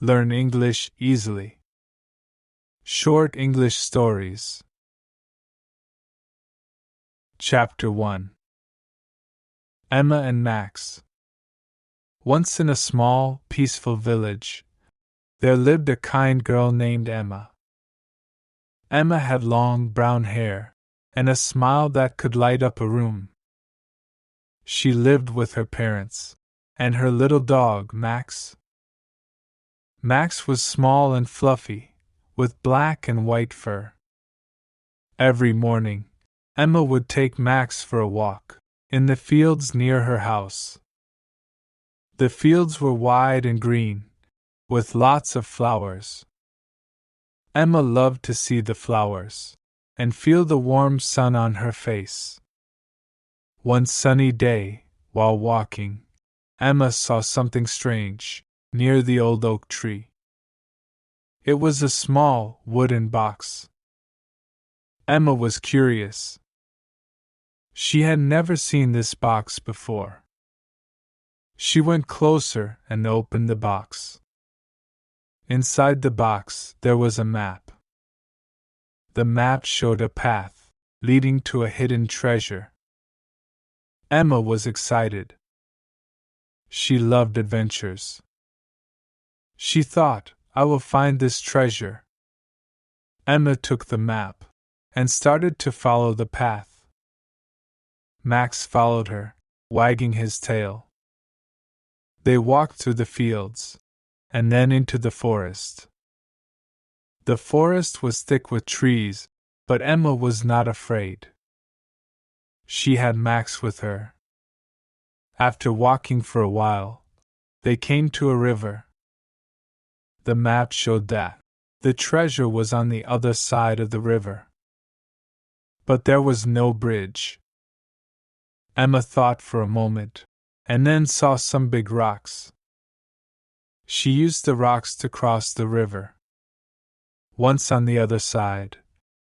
Learn English easily. Short English Stories. Chapter 1. Emma and Max. Once in a small, peaceful village, there lived a kind girl named Emma. Emma had long brown hair and a smile that could light up a room. She lived with her parents and her little dog, Max. Max was small and fluffy, with black and white fur. Every morning, Emma would take Max for a walk in the fields near her house. The fields were wide and green, with lots of flowers. Emma loved to see the flowers and feel the warm sun on her face. One sunny day, while walking, Emma saw something strange near the old oak tree. It was a small, wooden box. Emma was curious. She had never seen this box before. She went closer and opened the box. Inside the box there was a map. The map showed a path leading to a hidden treasure. Emma was excited. She loved adventures. She thought, I will find this treasure. Emma took the map and started to follow the path. Max followed her, wagging his tail. They walked through the fields and then into the forest. The forest was thick with trees, but Emma was not afraid. She had Max with her. After walking for a while, they came to a river. The map showed that the treasure was on the other side of the river. But there was no bridge. Emma thought for a moment, and then saw some big rocks. She used the rocks to cross the river. Once on the other side,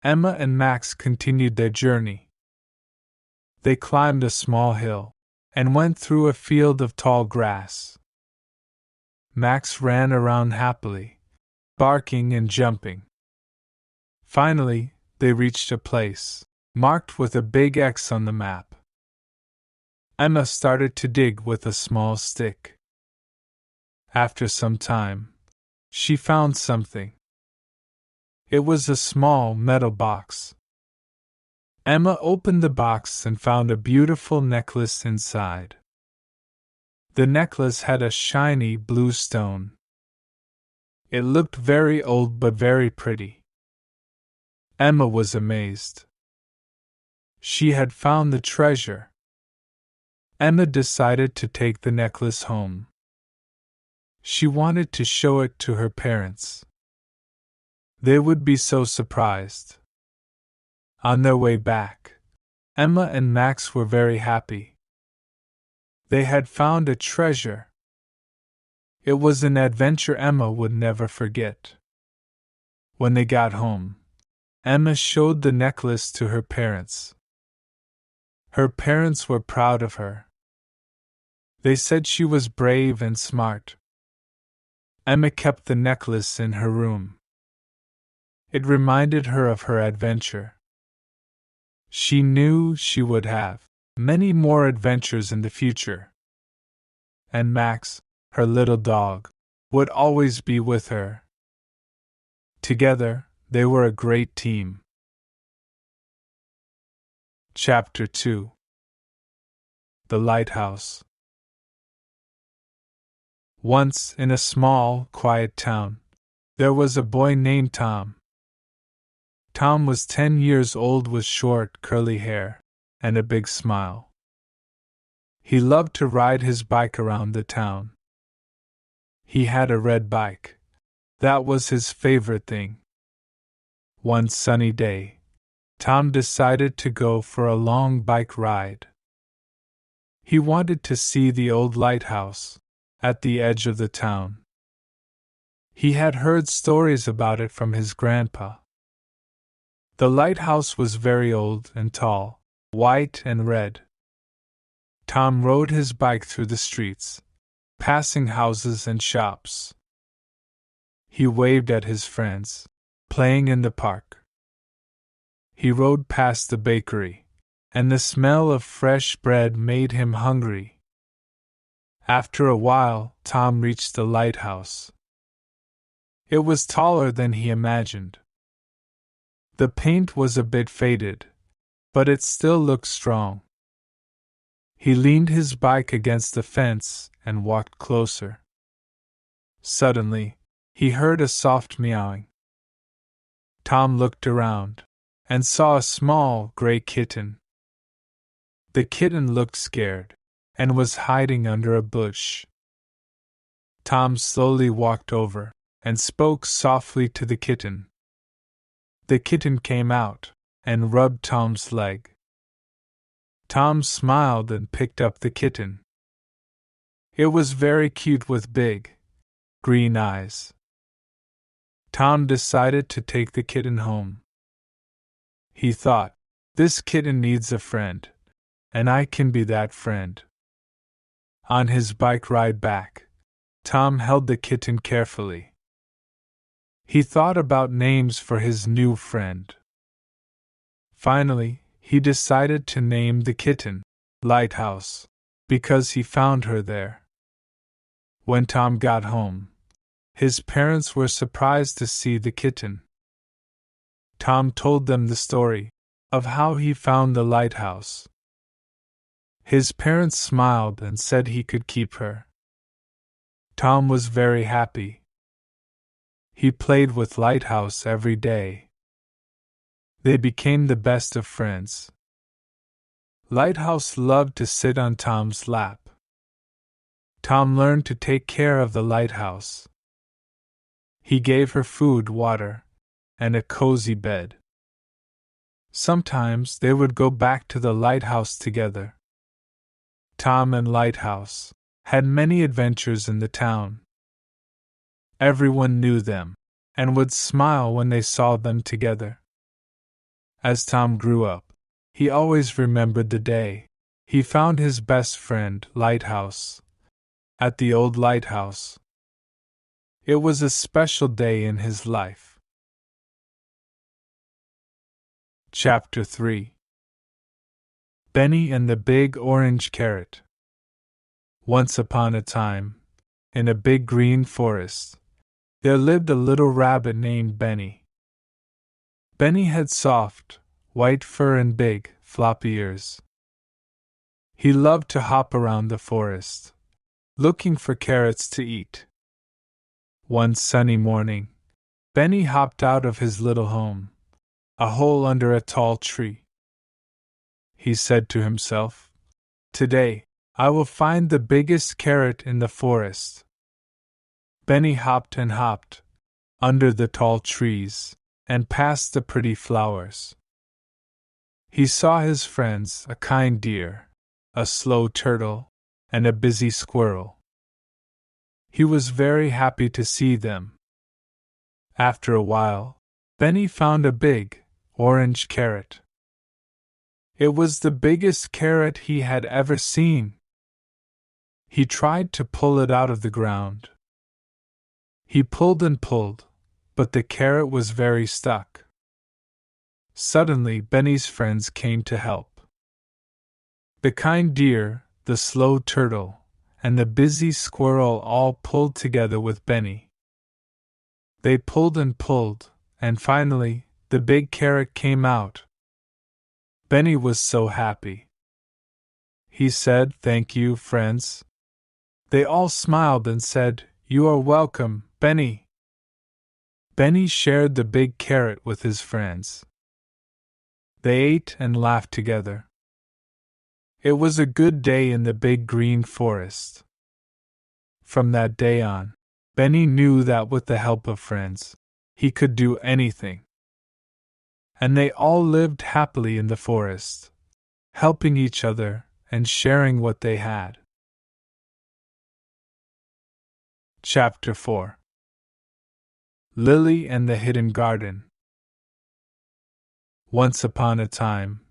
Emma and Max continued their journey. They climbed a small hill and went through a field of tall grass. Max ran around happily, barking and jumping. Finally, they reached a place marked with a big X on the map. Emma started to dig with a small stick. After some time, she found something. It was a small metal box. Emma opened the box and found a beautiful necklace inside. The necklace had a shiny blue stone. It looked very old but very pretty. Emma was amazed. She had found the treasure. Emma decided to take the necklace home. She wanted to show it to her parents. They would be so surprised. On their way back, Emma and Max were very happy. They had found a treasure. It was an adventure Emma would never forget. When they got home, Emma showed the necklace to her parents. Her parents were proud of her. They said she was brave and smart. Emma kept the necklace in her room. It reminded her of her adventure. She knew she would have many more adventures in the future. And Max, her little dog, would always be with her. Together, they were a great team. Chapter 2. The Lighthouse. Once, in a small, quiet town, there was a boy named Tom. Tom was 10 years old with short, curly hair and a big smile. He loved to ride his bike around the town. He had a red bike. That was his favorite thing. One sunny day, Tom decided to go for a long bike ride. He wanted to see the old lighthouse at the edge of the town. He had heard stories about it from his grandpa. The lighthouse was very old and tall, white and red. Tom rode his bike through the streets, passing houses and shops. He waved at his friends, playing in the park. He rode past the bakery, and the smell of fresh bread made him hungry. After a while, Tom reached the lighthouse. It was taller than he imagined. The paint was a bit faded, but it still looked strong. He leaned his bike against the fence and walked closer. Suddenly, he heard a soft meowing. Tom looked around and saw a small, gray kitten. The kitten looked scared and was hiding under a bush. Tom slowly walked over and spoke softly to the kitten. The kitten came out and rubbed Tom's leg. Tom smiled and picked up the kitten. It was very cute with big, green eyes. Tom decided to take the kitten home. He thought, this kitten needs a friend, and I can be that friend. On his bike ride back, Tom held the kitten carefully. He thought about names for his new friend. Finally, he decided to name the kitten Lighthouse, because he found her there. When Tom got home, his parents were surprised to see the kitten. Tom told them the story of how he found the lighthouse. His parents smiled and said he could keep her. Tom was very happy. He played with Lighthouse every day. They became the best of friends. Lighthouse loved to sit on Tom's lap. Tom learned to take care of the lighthouse. He gave her food, water, and a cozy bed. Sometimes they would go back to the lighthouse together. Tom and Lighthouse had many adventures in the town. Everyone knew them and would smile when they saw them together. As Tom grew up, he always remembered the day he found his best friend, Lighthouse, at the old lighthouse. It was a special day in his life. Chapter 3. Benny and the Big Orange Carrot. Once upon a time, in a big green forest, there lived a little rabbit named Benny. Benny had soft, white fur and big, floppy ears. He loved to hop around the forest, looking for carrots to eat. One sunny morning, Benny hopped out of his little home, a hole under a tall tree. He said to himself, "Today, I will find the biggest carrot in the forest." Benny hopped and hopped, under the tall trees, and past the pretty flowers. He saw his friends, a kind deer, a slow turtle, and a busy squirrel. He was very happy to see them. After a while, Benny found a big, orange carrot. It was the biggest carrot he had ever seen. He tried to pull it out of the ground. He pulled and pulled, but the carrot was very stuck. Suddenly, Benny's friends came to help. The kind deer, the slow turtle, and the busy squirrel all pulled together with Benny. They pulled and pulled, and finally, the big carrot came out. Benny was so happy. He said, "Thank you, friends." They all smiled and said, "You are welcome, Benny." Benny shared the big carrot with his friends. They ate and laughed together. It was a good day in the big green forest. From that day on, Benny knew that with the help of friends, he could do anything. And they all lived happily in the forest, helping each other and sharing what they had. Chapter 4. Lily and the Hidden Garden. Once upon a time,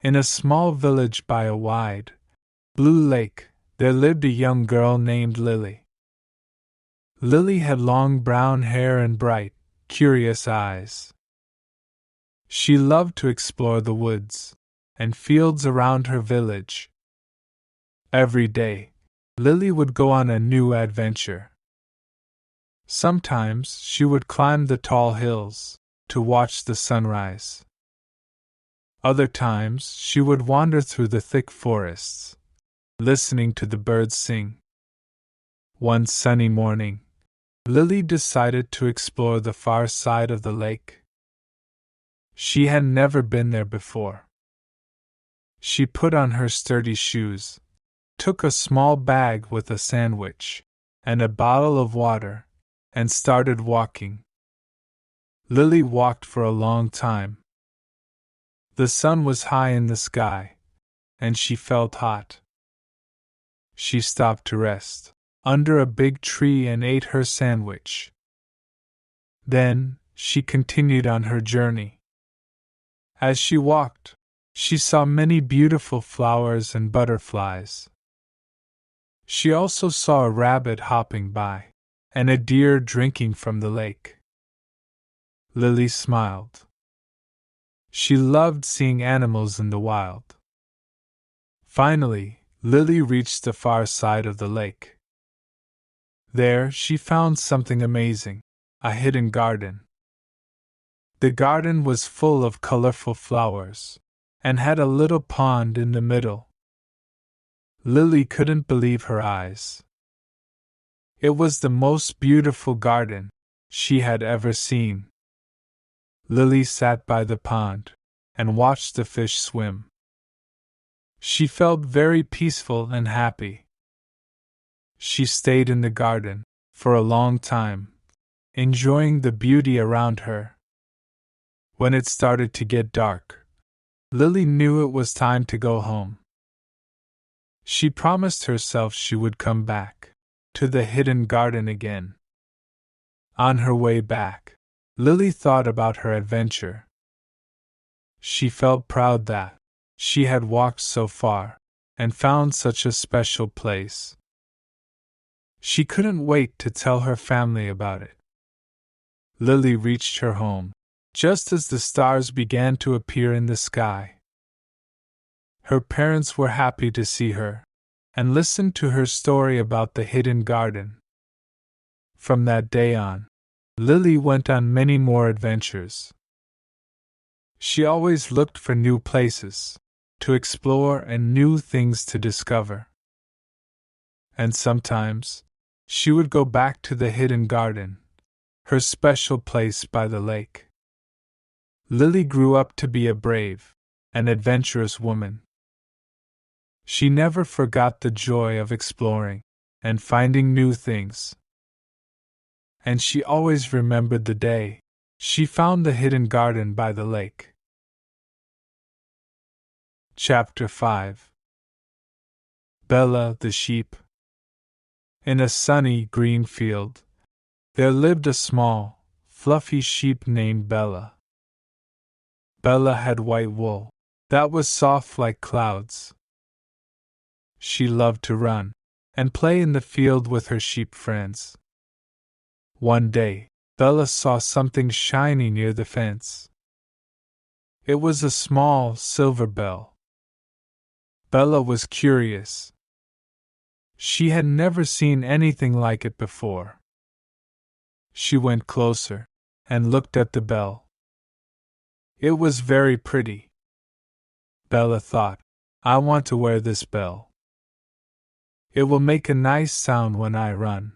in a small village by a wide, blue lake, there lived a young girl named Lily. Lily had long brown hair and bright, curious eyes. She loved to explore the woods and fields around her village. Every day, Lily would go on a new adventure. Sometimes she would climb the tall hills to watch the sunrise. Other times she would wander through the thick forests, listening to the birds sing. One sunny morning, Lily decided to explore the far side of the lake. She had never been there before. She put on her sturdy shoes, took a small bag with a sandwich and a bottle of water, and started walking. Lily walked for a long time. The sun was high in the sky, and she felt hot. She stopped to rest under a big tree and ate her sandwich. Then, she continued on her journey. As she walked, she saw many beautiful flowers and butterflies. She also saw a rabbit hopping by, and a deer drinking from the lake. Lily smiled. She loved seeing animals in the wild. Finally, Lily reached the far side of the lake. There she found something amazing, a hidden garden. The garden was full of colorful flowers, and had a little pond in the middle. Lily couldn't believe her eyes. It was the most beautiful garden she had ever seen. Lily sat by the pond and watched the fish swim. She felt very peaceful and happy. She stayed in the garden for a long time, enjoying the beauty around her. When it started to get dark, Lily knew it was time to go home. She promised herself she would come back to the hidden garden again. On her way back, Lily thought about her adventure. She felt proud that she had walked so far and found such a special place. She couldn't wait to tell her family about it. Lily reached her home just as the stars began to appear in the sky. Her parents were happy to see her and listened to her story about the hidden garden. From that day on, Lily went on many more adventures. She always looked for new places to explore and new things to discover. And sometimes, she would go back to the hidden garden, her special place by the lake. Lily grew up to be a brave and adventurous woman. She never forgot the joy of exploring and finding new things. And she always remembered the day she found the hidden garden by the lake. Chapter 5. Bella the Sheep. In a sunny green field, there lived a small, fluffy sheep named Bella. Bella had white wool that was soft like clouds. She loved to run and play in the field with her sheep friends. One day, Bella saw something shiny near the fence. It was a small silver bell. Bella was curious. She had never seen anything like it before. She went closer and looked at the bell. It was very pretty. Bella thought, I want to wear this bell. It will make a nice sound when I run.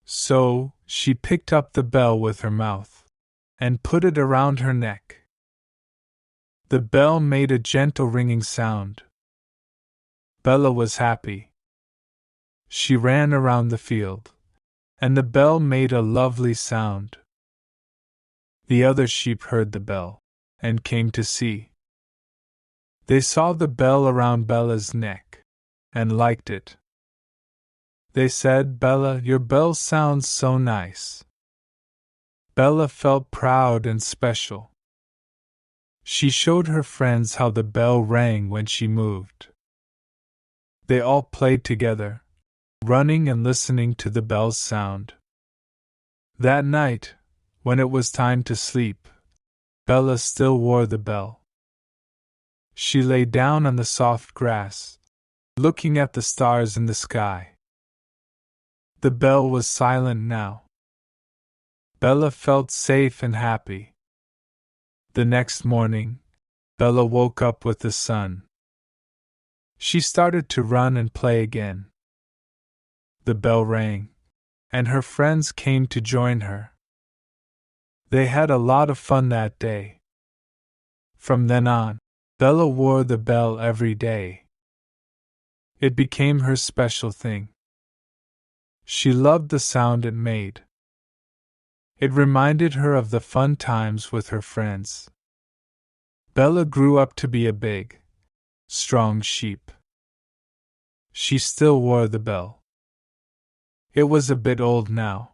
So, she picked up the bell with her mouth and put it around her neck. The bell made a gentle ringing sound. Bella was happy. She ran around the field, and the bell made a lovely sound. The other sheep heard the bell and came to see. They saw the bell around Bella's neck and liked it. They said, Bella, your bell sounds so nice. Bella felt proud and special. She showed her friends how the bell rang when she moved. They all played together, running and listening to the bell's sound. That night, when it was time to sleep, Bella still wore the bell. She lay down on the soft grass, looking at the stars in the sky. The bell was silent now. Bella felt safe and happy. The next morning, Bella woke up with the sun. She started to run and play again. The bell rang, and her friends came to join her. They had a lot of fun that day. From then on, Bella wore the bell every day. It became her special thing. She loved the sound it made. It reminded her of the fun times with her friends. Bella grew up to be a big, strong sheep. She still wore the bell. It was a bit old now,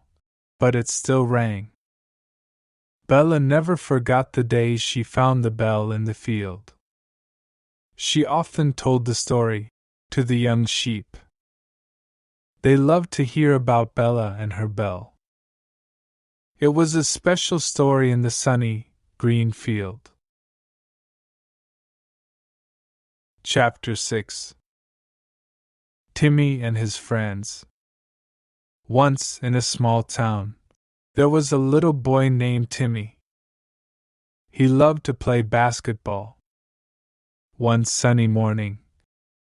but it still rang. Bella never forgot the days she found the bell in the field. She often told the story to the young sheep. They loved to hear about Bella and her bell. It was a special story in the sunny, green field. Chapter 6. Timmy and His Friends. Once, in a small town, there was a little boy named Timmy. He loved to play basketball. One sunny morning,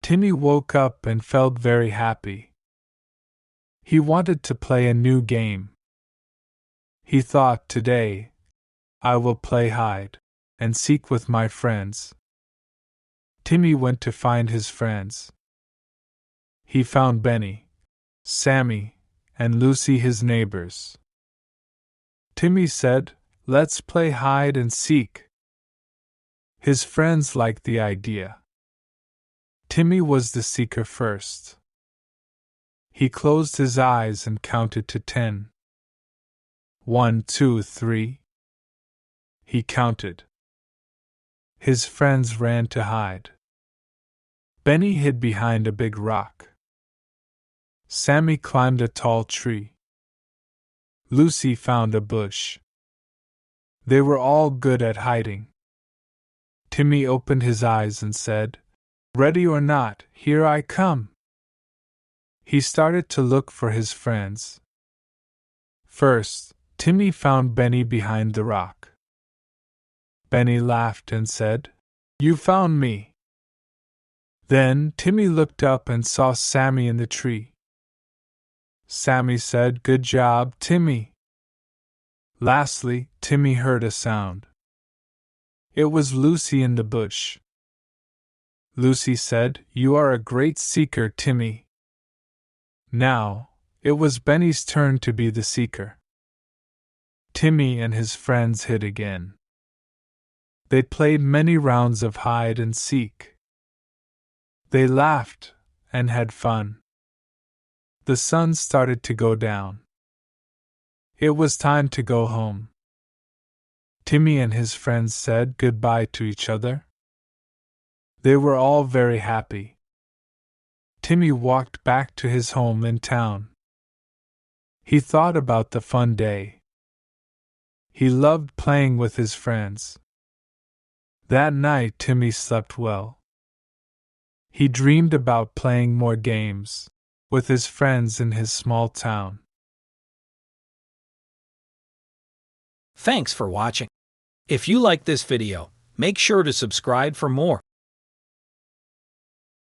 Timmy woke up and felt very happy. He wanted to play a new game. He thought, today, I will play hide and seek with my friends. Timmy went to find his friends. He found Benny, Sammy, and Lucy, his neighbors. Timmy said, "Let's play hide and seek." His friends liked the idea. Timmy was the seeker first. He closed his eyes and counted to 10. 1, 2, 3. He counted. His friends ran to hide. Benny hid behind a big rock. Sammy climbed a tall tree. Lucy found a bush. They were all good at hiding. Timmy opened his eyes and said, "Ready or not, here I come." He started to look for his friends. First, Timmy found Benny behind the rock. Benny laughed and said, "You found me." Then Timmy looked up and saw Sammy in the tree. Sammy said, "Good job, Timmy." Lastly, Timmy heard a sound. It was Lucy in the bush. Lucy said, "You are a great seeker, Timmy." Now, it was Benny's turn to be the seeker. Timmy and his friends hid again. They played many rounds of hide and seek. They laughed and had fun. The sun started to go down. It was time to go home. Timmy and his friends said goodbye to each other. They were all very happy. Timmy walked back to his home in town. He thought about the fun day. He loved playing with his friends. That night Timmy slept well. He dreamed about playing more games with his friends in his small town. Thanks for watching. If you like this video, make sure to subscribe for more.